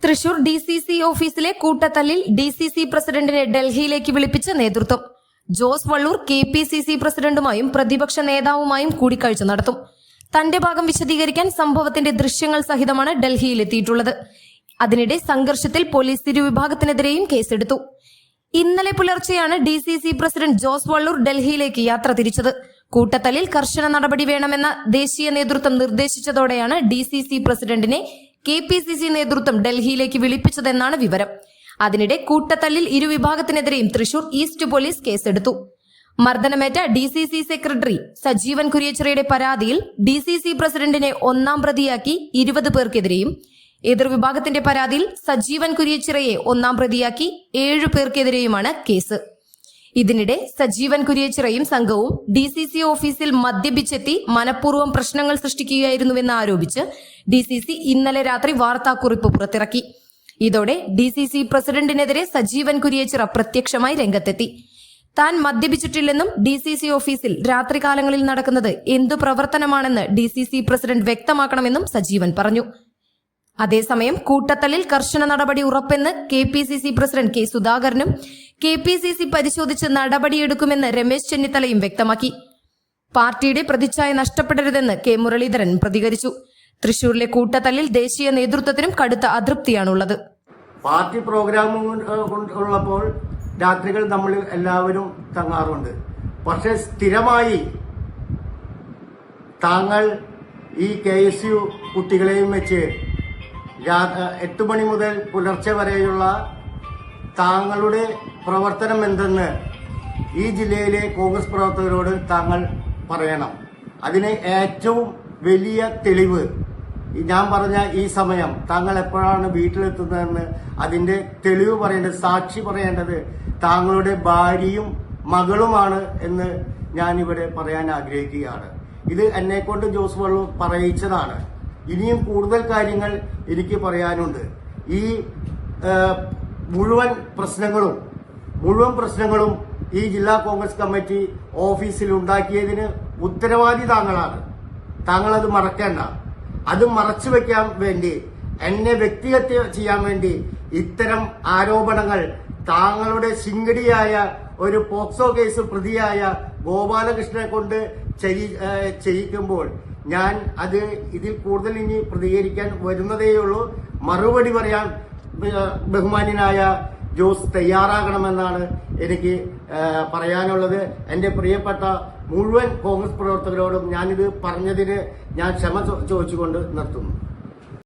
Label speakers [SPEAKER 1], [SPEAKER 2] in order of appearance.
[SPEAKER 1] Thrissur DCC ഓഫീസിലെ കൂട്ടത്തല്ലിൽ DCC പ്രസിഡന്റിനെ ഡൽഹിയിലേക്ക് വിളിപ്പിച്ച നേതൃത്വം. ജോസ് വള്ളൂർ കെപിസിസി പ്രസിഡന്റുമായും പ്രതിപക്ഷ നേതാവുമായും കൂടിക്കാഴ്ച നടത്തും. തന്റെ ഭാഗം വിശദീകരിക്കാൻ സംഭവത്തിന്റെ ദൃശ്യങ്ങൾ സഹിതമാണ് ഡൽഹിയിലെത്തിയിട്ടുള്ളത്. അതിനിടെ സംഘർഷത്തിൽ പോലീസ് ഇരുവിഭാഗത്തിനെതിരെയും കേസെടുത്തു. ഇന്നലെ പുലർച്ചെയാണ് ഡിസിസി പ്രസിഡന്റ് ജോസ് വള്ളൂർ ഡൽഹിയിലേക്ക് യാത്ര തിരിച്ചത്. കൂട്ടത്തല്ലിൽ കർശന നടപടി വേണമെന്ന ദേശീയ നേതൃത്വം നിർദ്ദേശിച്ചതോടെയാണ് ഡിസിസി പ്രസിഡന്റിനെ കെപിസിസി നേതൃത്വം ഡൽഹിയിലേക്ക് വിളിപ്പിച്ചതെന്നാണ് വിവരം. അതിനിടെ കൂട്ടത്തല്ലിൽ ഇരുവിഭാഗത്തിനെതിരെയും തൃശൂർ ഈസ്റ്റ് പോലീസ് കേസെടുത്തു. മർദ്ദനമേറ്റ ഡിസിസി സെക്രട്ടറി സജീവൻ കുര്യച്ചിറയുടെ പരാതിയിൽ ഡിസിസി പ്രസിഡന്റിനെ ഒന്നാം പ്രതിയാക്കി 20 പേർക്കെതിരെയും എതിർവിഭാഗത്തിന്റെ പരാതിയിൽ സജീവൻ കുര്യച്ചിറയെ ഒന്നാം പ്രതിയാക്കി 7 പേർക്കെതിരെയുമാണ് കേസ്. ഇതിനിടെ സജീവൻ കുര്യച്ചിറയും സംഘവും ഡിസിസി ഓഫീസിൽ മദ്യപിച്ചെത്തി മനഃപൂർവ്വം പ്രശ്നങ്ങൾ സൃഷ്ടിക്കുകയായിരുന്നുവെന്ന് ആരോപിച്ച് ഡിസിസി ഇന്നലെ രാത്രി വാർത്താക്കുറിപ്പ് പുറത്തിറക്കി. ഇതോടെ ഡിസിസി പ്രസിഡന്റിനെതിരെ സജീവൻ കുര്യച്ചിറ പ്രത്യക്ഷമായി രംഗത്തെത്തി. താൻ മദ്യപിച്ചിട്ടില്ലെന്നും ഡിസിസി ഓഫീസിൽ രാത്രികാലങ്ങളിൽ നടക്കുന്നത് എന്തു പ്രവർത്തനമാണെന്ന് ഡിസിസി പ്രസിഡന്റ് വ്യക്തമാക്കണമെന്നും സജീവൻ പറഞ്ഞു. അതേസമയം കൂട്ടത്തല്ലിൽ കർശന നടപടി ഉറപ്പെന്ന് കെപിസിസി പ്രസിഡന്റ് കെ സുധാകരനും കെപിസിസി പരിശോധിച്ച് നടപടിയെടുക്കുമെന്ന് രമേശ് ചെന്നിത്തലയും വ്യക്തമാക്കി. പാർട്ടിയുടെ പ്രതിച്ഛായ നഷ്ടപ്പെടരുതെന്ന് കെ മുരളീധരൻ പ്രതികരിച്ചു. തൃശൂരിലെ കൂട്ടത്തല്ലിൽ ദേശീയ നേതൃത്വത്തിനും കടുത്ത അതൃപ്തിയാണുള്ളത്.
[SPEAKER 2] പാർട്ടി പ്രോഗ്രാം ഉള്ളപ്പോൾ രാത്രികൾ നമ്മൾ എല്ലാവരും തങ്ങാറുണ്ട്. പക്ഷെ സ്ഥിരമായി താങ്കൾ ഈ KSU കുട്ടികളെയും വെച്ച് 8 മണി മുതൽ പുലർച്ചെ വരെയുള്ള താങ്കളുടെ പ്രവർത്തനം എന്തെന്ന് ഈ ജില്ലയിലെ കോൺഗ്രസ് പ്രവർത്തകരോട് താങ്കൾ പറയണം. അതിന് ഏറ്റവും വലിയ തെളിവ് ഞാൻ പറഞ്ഞ ഈ സമയം താങ്കൾ എപ്പോഴാണ് വീട്ടിലെത്തുന്നതെന്ന് അതിന്റെ തെളിവ് പറയേണ്ടത്, സാക്ഷി പറയേണ്ടത് താങ്കളുടെ ഭാര്യയും മകളുമാണ് എന്ന് ഞാൻ ഇവിടെ പറയാൻ ആഗ്രഹിക്കുകയാണ്. ഇത് എന്നെക്കൊണ്ട് ജോസ് വള്ളൂർ പറയിച്ചതാണ്. ഇനിയും കൂടുതൽ കാര്യങ്ങൾ എനിക്ക് പറയാനുണ്ട്. ഈ മുഴുവൻ പ്രശ്നങ്ങളും ഈ ജില്ലാ കോൺഗ്രസ് കമ്മിറ്റി ഓഫീസിൽ ഉണ്ടാക്കിയതിന് ഉത്തരവാദി താങ്കളാണ്. താങ്കൾ അത് മറക്കേണ്ട. അത് മറച്ചു വെക്കാൻ വേണ്ടി, എന്നെ വ്യക്തിഹത്യ ചെയ്യാൻ വേണ്ടി ഇത്തരം ആരോപണങ്ങൾ താങ്കളുടെ ശിങ്കടിയായ ഒരു പോക്സോ കേസ് പ്രതിയായ ഗോപാലകൃഷ്ണനെ കൊണ്ട് ചെയ്യിക്കുമ്പോൾ ഞാൻ ഇതിൽ കൂടുതൽ ഇനി പ്രതികരിക്കാൻ വരുന്നതേയുള്ളൂ. മറുപടി പറയാൻ ബഹുമാന്യനായ ജോസ് തയ്യാറാകണമെന്നാണ് എനിക്ക് പറയാനുള്ളത്. എന്റെ പ്രിയപ്പെട്ട മുഴുവൻ കോൺഗ്രസ് പ്രവർത്തകരോടും ഞാനിത് പറഞ്ഞതിന് ഞാൻ ക്ഷമ ചോദിച്ചുകൊണ്ട് നിർത്തുന്നു.